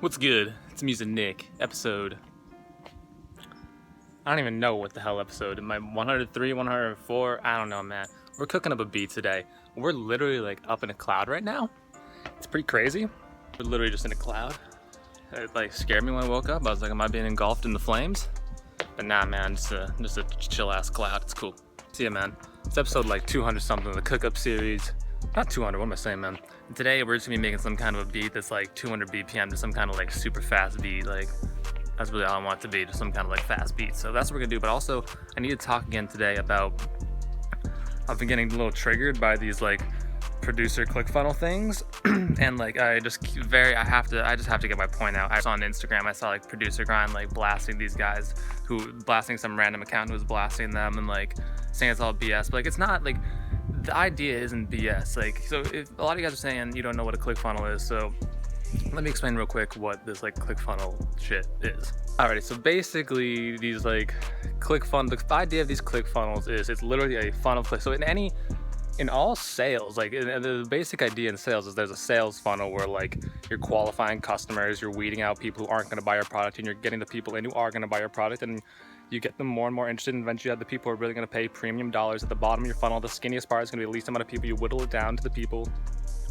What's good? It's Music Nick, episode... I don't even know what the hell episode. Am I 103, 104? I don't know, man. We're cooking up a beat today. We're literally like up in a cloud right now. It's pretty crazy. We're literally just in a cloud. It like scared me when I woke up. I was like, am I being engulfed in the flames? But nah, man, just a chill ass cloud. It's cool. See ya, man. It's episode like 200 something of the cook up series. Not 200, what am I saying, man? And today we're just gonna be making some kind of a beat that's like 200 BPM to some kind of like super fast beat. Like, that's really all I want it to be, just some kind of like fast beat. So that's what we're gonna do. But also, I need to talk again today about, I've been getting a little triggered by these like producer ClickFunnel things. And like, I just have to get my point out. I saw on Instagram, I saw like ProducerGrind like blasting these guys blasting some random account who was blasting them and like saying it's all BS. But like, it's not like, the idea isn't BS. Like, so if a lot of you guys are saying you don't know what a ClickFunnel is, so let me explain real quick what this like ClickFunnel shit is. Alrighty, so basically these like ClickFunnel, the idea of these ClickFunnels is it's literally a funnel click. So in all sales, like the basic idea in sales is there's a sales funnel where like you're qualifying customers, you're weeding out people who aren't going to buy your product, and you're getting the people in who are going to buy your product, and you get them more and more interested, and eventually you have the people who are really going to pay premium dollars. At the bottom of your funnel, the skinniest part is going to be the least amount of people. You whittle it down to the people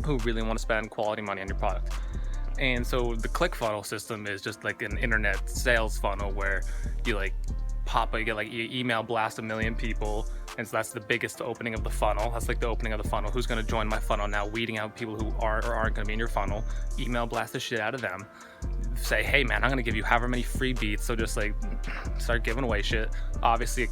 who really want to spend quality money on your product. And so the ClickFunnel system is just like an internet sales funnel where you like you email blast 1 million people, and so that's the biggest opening of the funnel. That's like the opening of the funnel. Who's going to join my funnel now? Weeding out people who are or aren't going to be in your funnel. Email blast the shit out of them. Say, hey man, I'm going to give you however many free beats, so just like start giving away shit. Obviously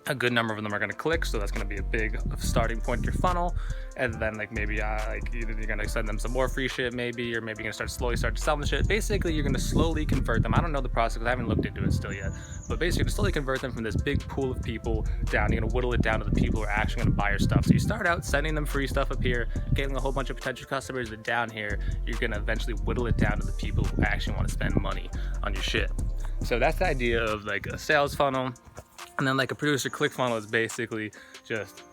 a good number of them are going to click, so that's going to be a big starting point in your funnel. And then like maybe like either you're going to send them some more free shit maybe, or maybe you're going to start selling the shit. Basically you're going to slowly convert them. I don't know the process because I haven't looked into it still yet, but basically to slowly convert them from this big pool of people down. You're going to whittle it down to the people who are actually going to buy your stuff. So you start out sending them free stuff up here, getting a whole bunch of potential customers, but down here you're going to eventually whittle it down to the people who actually want to spend money on your shit. So that's the idea of like a sales funnel. And then like a producer ClickFunnel is basically just,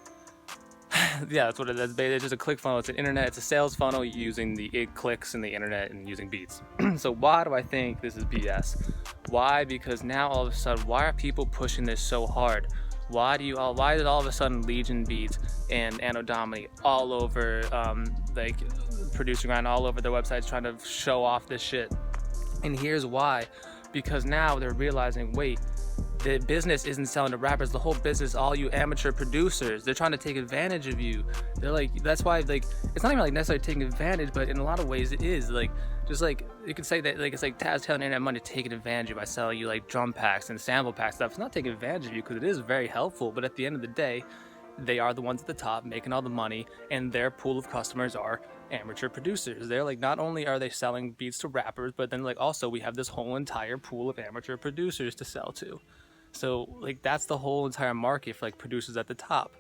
yeah, that's what it is. It's just a ClickFunnel. It's an internet, it's a sales funnel using the clicks and the internet and using beats. So why do I think this is BS? Why? Because now all of a sudden, why are people pushing this so hard? Why did all of a sudden Legion Beats and Anno Domini all over like ProducerGrind all over their websites trying to show off this shit? And here's why. Because now they're realizing, wait, the business isn't selling to rappers. The whole business, all you amateur producers, they're trying to take advantage of you. They're like, that's why, like, it's not even like necessarily taking advantage, but in a lot of ways it is. Like, just like, you could say that, like, it's like Taz telling internet money to take advantage of by selling you like drum packs and sample pack stuff. It's not taking advantage of you because it is very helpful, but at the end of the day, they are the ones at the top making all the money, and their pool of customers are amateur producers. They're like, not only are they selling beats to rappers, but then like also we have this whole entire pool of amateur producers to sell to. So like that's the whole entire market for like producers at the top.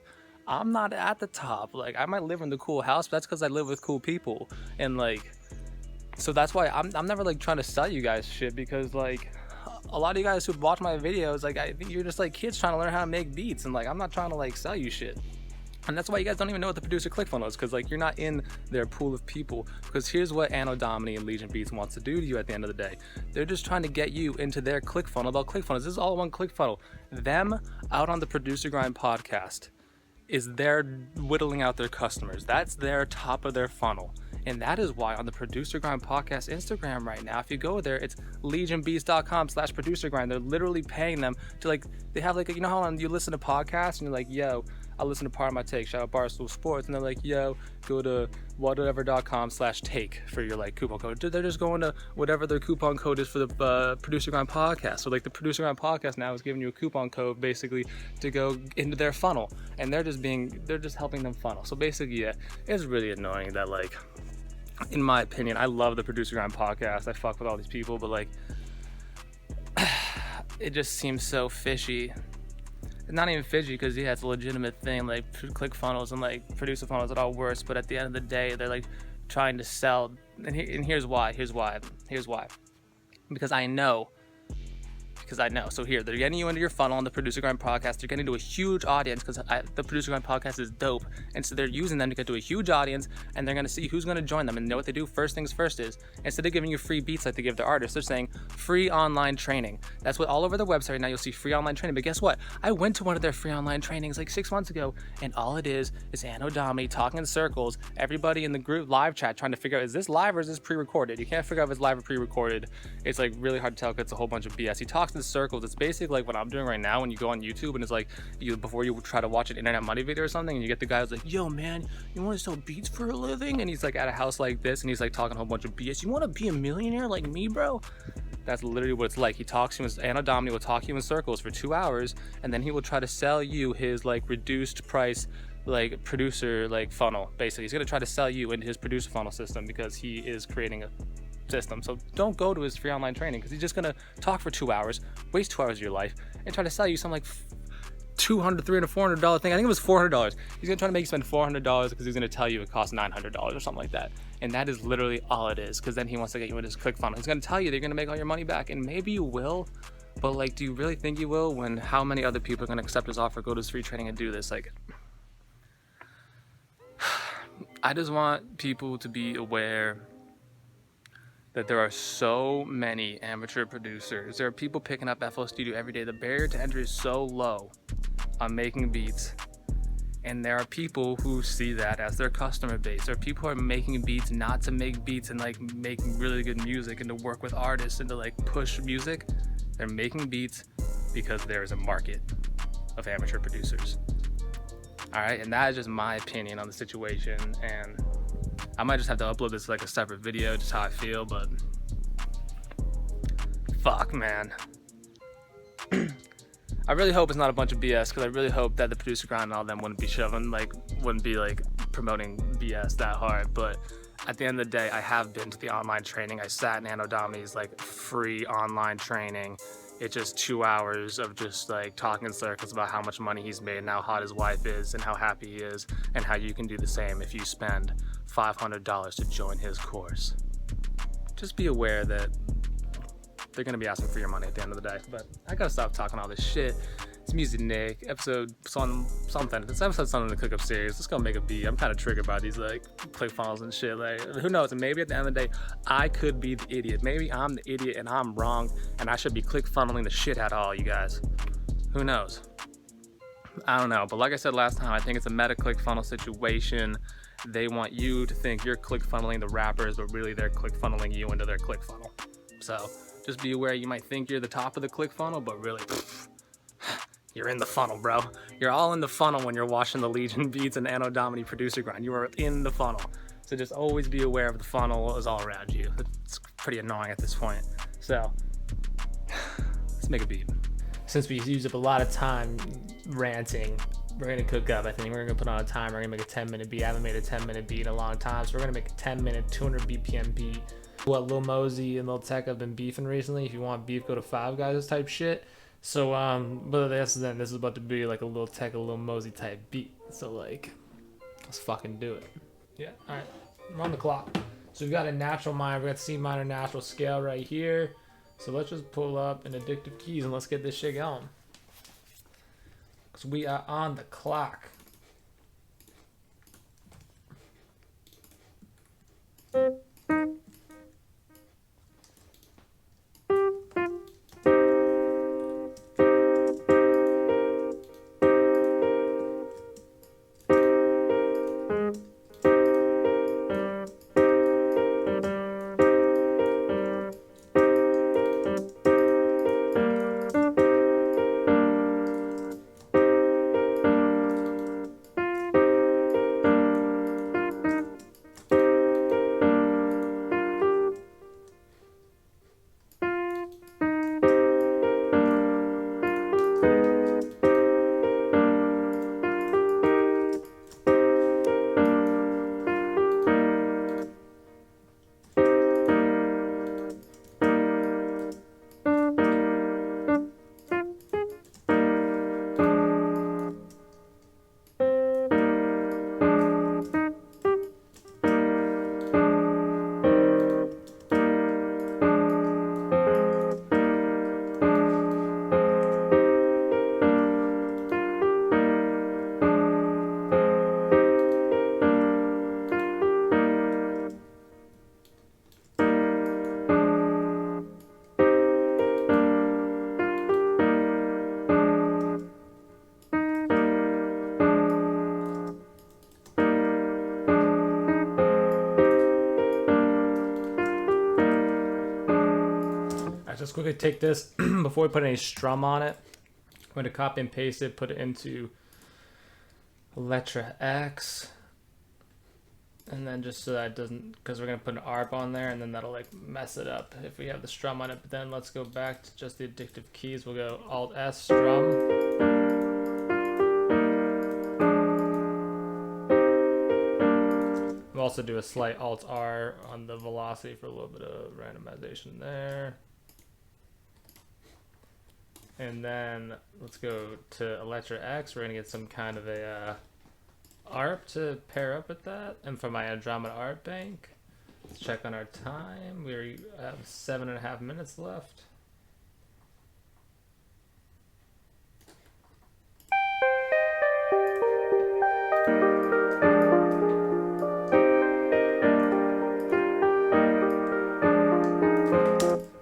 I'm not at the top. Like I might live in the cool house, but that's because I live with cool people. And like, so that's why I'm never like trying to sell you guys shit, because like a lot of you guys who watch my videos, like I think you're just like kids trying to learn how to make beats, and like I'm not trying to like sell you shit. And that's why you guys don't even know what the producer ClickFunnel is, because like you're not in their pool of people. Because here's what Anno Domini and Legion Beats wants to do to you at the end of the day. They're just trying to get you into their ClickFunnel about ClickFunnels. This is all one ClickFunnel. Them out on the Producer Grind podcast is they're whittling out their customers. That's their top of their funnel. And that is why on the Producer Grind podcast Instagram right now, if you go there, it's legionbeats.com/producergrind. They're literally paying them to like, they have like, you know how you listen to podcasts and you're like, yo, I listen to Part of My Take, shout out Barstool Sports, and they're like, yo, go to whatever.com/take for your like coupon code. They're just going to whatever their coupon code is for the Producer Grind podcast. So like the Producer Grind podcast now is giving you a coupon code basically to go into their funnel, and they're just helping them funnel. So basically, yeah, it's really annoying that like, in my opinion, I love the Producer Grind podcast. I fuck with all these people, but like, it just seems so fishy. Not even fishy, because yeah, it's a legitimate thing. Like ClickFunnels and like producer funnels, it all works. But at the end of the day, they're like trying to sell. And here's why. Because I know because I know. So here, they're getting you into your funnel on the Producer Grind podcast. They're getting to a huge audience because the Producer Grind podcast is dope. And so they're using them to get to a huge audience, and they're going to see who's going to join them. And you know what they do? First things first is, instead of giving you free beats like they give to artists, they're saying free online training. That's what all over their website right now, you'll see free online training. But guess what? I went to one of their free online trainings like 6 months ago, and all it is Anno Domini talking in circles, everybody in the group live chat trying to figure out, is this live or is this pre-recorded? You can't figure out if it's live or pre-recorded. It's like really hard to tell because it's a whole bunch of BS. He talks in circles. It's basically like what I'm doing right now when you go on YouTube and it's like, before you try to watch an internet money video or something, and you get the guy who's like, yo man, you want to sell beats for a living? And he's like at a house like this and he's like talking a whole bunch of BS. You want to be a millionaire like me, bro? That's literally what it's like. He talks to you, Anno Domini will talk to you in circles for 2 hours, and then he will try to sell you his like reduced price like producer like funnel. Basically, he's gonna try to sell you into his producer funnel system because he is creating a system. So don't go to his free online training because he's just gonna talk for 2 hours, waste 2 hours of your life, and try to sell you some like $200, $300, $400 thing. I think it was $400. He's gonna try to make you spend $400 because he's gonna tell you it costs $900 or something like that. And that is literally all it is. Because then he wants to get you into his ClickFunnels. He's gonna tell you they're gonna make all your money back, and maybe you will. But like, do you really think you will? When how many other people are gonna accept his offer, go to his free training, and do this? Like, I just want people to be aware that there are so many amateur producers. There are people picking up FL Studio every day. The barrier to entry is so low on making beats. And there are people who see that as their customer base. There are people who are making beats not to make beats and like making really good music and to work with artists and to like push music. They're making beats because there is a market of amateur producers. All right, and that is just my opinion on the situation. And I might just have to upload this like a separate video, just how I feel, but fuck, man. I really hope it's not a bunch of BS, because I really hope that the Producer Grind and all them wouldn't be like promoting BS that hard. But at the end of the day, I have been to the online training. I sat in Anno Domini's like free online training. It's just 2 hours of just like talking in circles about how much money he's made and how hot his wife is and how happy he is and how you can do the same if you spend $500 to join his course. Just be aware that they're gonna be asking for your money at the end of the day. But I gotta stop talking all this shit. It's Music Nick, episode something. This episode something to cook up series. Let's go make a beat. I'm kind of triggered by these like ClickFunnels and shit. Like, who knows? And maybe at the end of the day, I could be the idiot. Maybe I'm the idiot and I'm wrong, and I should be ClickFunneling the shit out of all you guys. Who knows? I don't know. But like I said last time, I think it's a meta ClickFunnel situation. They want you to think you're ClickFunneling the rappers, but really they're ClickFunneling you into their ClickFunnel. So just be aware. You might think you're the top of the ClickFunnel, but really, you're in the funnel, bro. You're all in the funnel when you're watching the Legion Beats and Anno Domini Producer Grind. You are in the funnel. So just always be aware of the funnel is all around you. It's pretty annoying at this point. So let's make a beat. Since we use up a lot of time ranting, we're gonna cook up. I think we're gonna put on a timer. We're gonna make a 10-minute beat. I haven't made a 10-minute beat in a long time, so we're gonna make a 10-minute, 200 BPM beat. What Lil Mosey and Lil Tech have been beefing recently. If you want beef, go to Five Guys type shit. So but this is about to be like a Lil Tech, a Lil Mosey type beat. So like, let's fucking do it. Yeah, all right, we're on the clock. So we've got a natural minor. We've got C minor natural scale right here. So let's just pull up an Addictive Keys and let's get this shit going. Because we are on the clock. Alright, just quickly take this before we put any strum on it. I'm going to copy and paste it, put it into Letra X. And then just so that it doesn't, because we're going to put an ARP on there, and then that'll like mess it up if we have the strum on it. But then let's go back to just the addictive keys. We'll go Alt S, strum. We'll also do a slight Alt R on the velocity for a little bit of randomization there. And then let's go to Letra X. We're going to get some kind of a ARP to pair up with that. And for my Andromeda ARP bank, let's check on our time. We have 7.5 minutes left.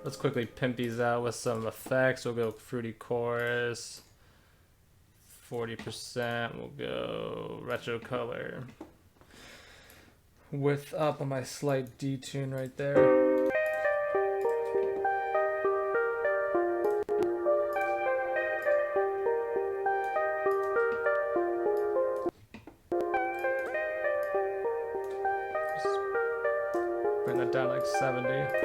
Let's quickly pimp these out with some effects. We'll go fruity chorus, 40%. We'll go retro color. Width up on my slight detune right there. Just bring that down like 70.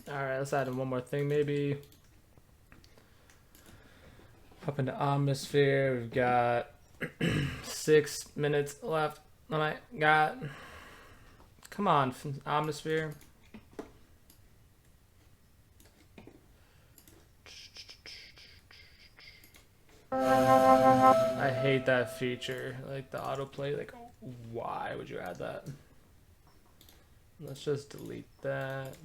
Alright, let's add in one more thing maybe. Up into Omnisphere, we've got 6 minutes left. Oh my god. Come on, Omnisphere. I hate that feature, like the autoplay. Like, why would you add that? Let's just delete that.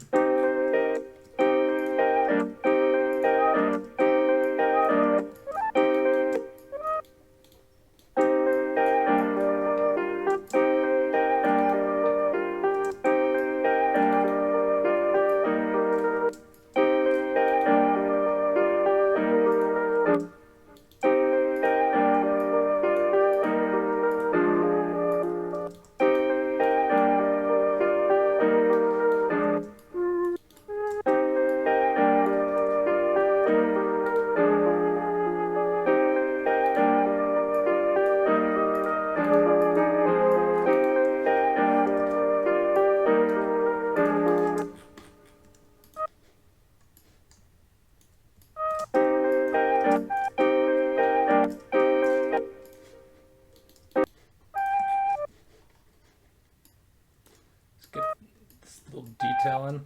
Detailing.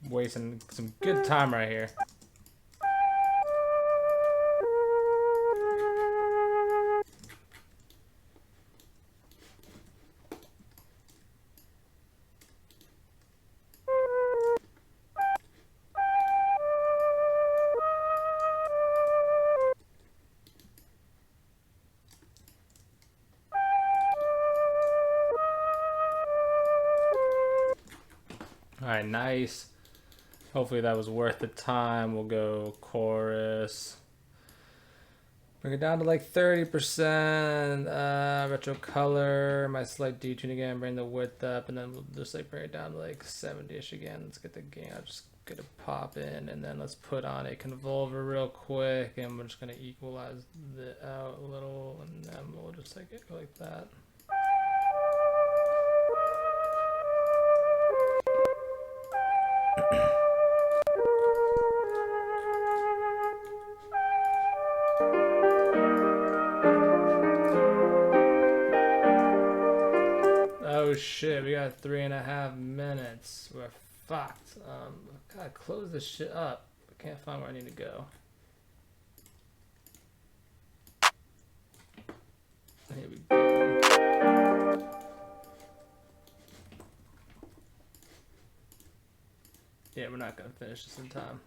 Wasting some good time right here. Alright, nice. Hopefully that was worth the time. We'll go chorus. Bring it down to like 30%. Retro color. My slight detune again. Bring the width up. And then we'll just like bring it down to like 70-ish again. Let's get the gain. I'll just get a pop in. And then let's put on a convolver real quick. And we're just going to equalize it out a little. And then we'll just like go like that. Oh shit, we got 3.5 minutes. We're fucked. Gotta close this shit up. I can't find where I need to go. Here we go. Yeah, we're not gonna finish this in time.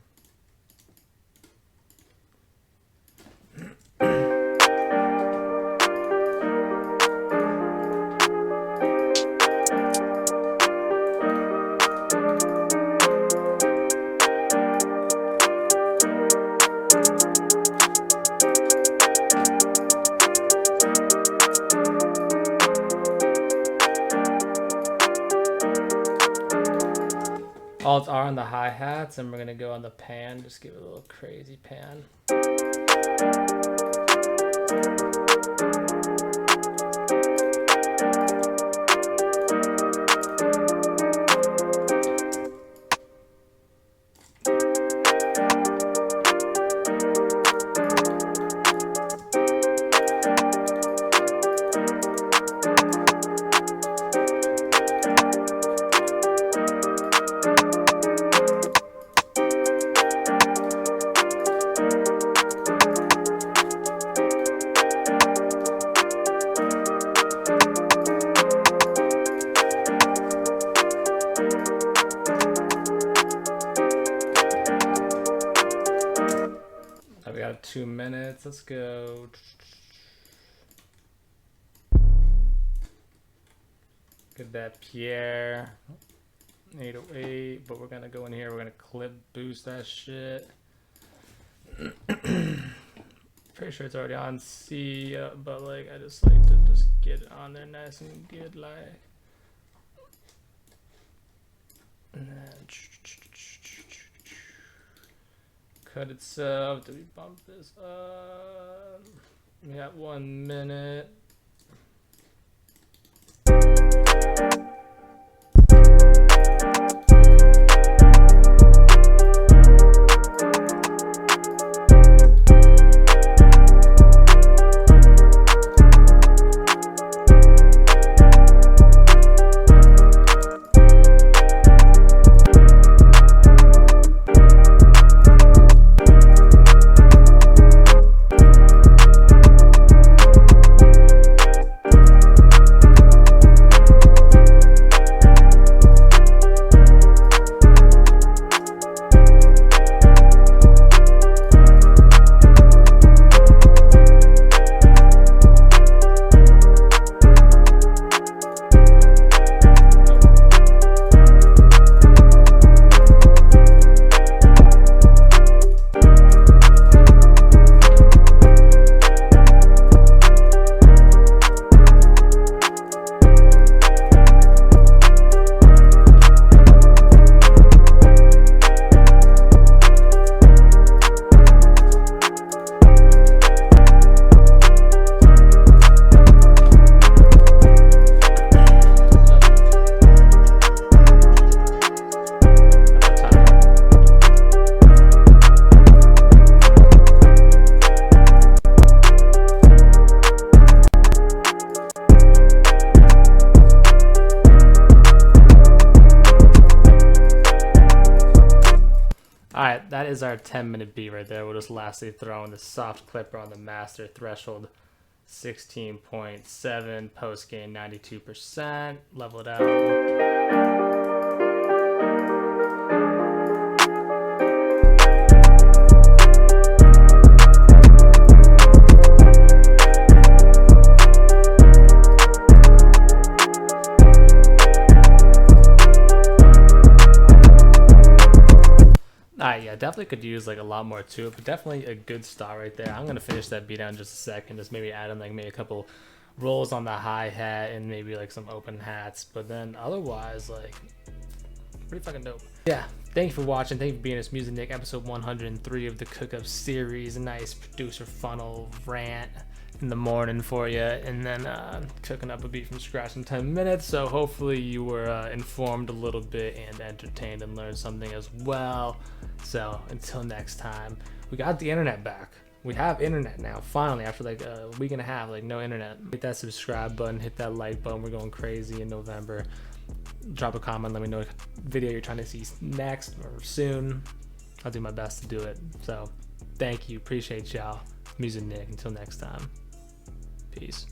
Alt R on the hi-hats, and we're gonna go on the pan, just give it a little crazy pan. We got 2 minutes. Let's go. Get that Pierre. 808, but we're gonna go in here. We're gonna clip boost that shit. Pretty sure it's already on C, but like I just like to just get it on there nice and good, like. And then cut itself. Do we bump this up? We got 1 minute. Alright, that is our 10-minute beat right there. We'll just lastly throw in the soft clipper on the master threshold 16.7, post gain 92%, level it out. Yeah, definitely could use like a lot more to it, but definitely a good start right there. I'm gonna finish that beat down in just a second, just maybe add in like maybe a couple rolls on the hi-hat and maybe like some open hats, but then otherwise like pretty fucking dope. Yeah, thank you for watching. Thank you for being this Music Nick, episode 103 of the Cook-Up series. A nice producer funnel rant in the morning for you, and then cooking up a beat from scratch in 10 minutes. So hopefully you were informed a little bit and entertained and learned something as well. So until next time, we got the internet back. We have internet now, finally, after like a week and a half, like no internet. Hit that subscribe button, hit that like button. We're going crazy in November. Drop a comment, let me know what video you're trying to see next or soon. I'll do my best to do it. So thank you, appreciate y'all. Music Nick, until next time. Peace.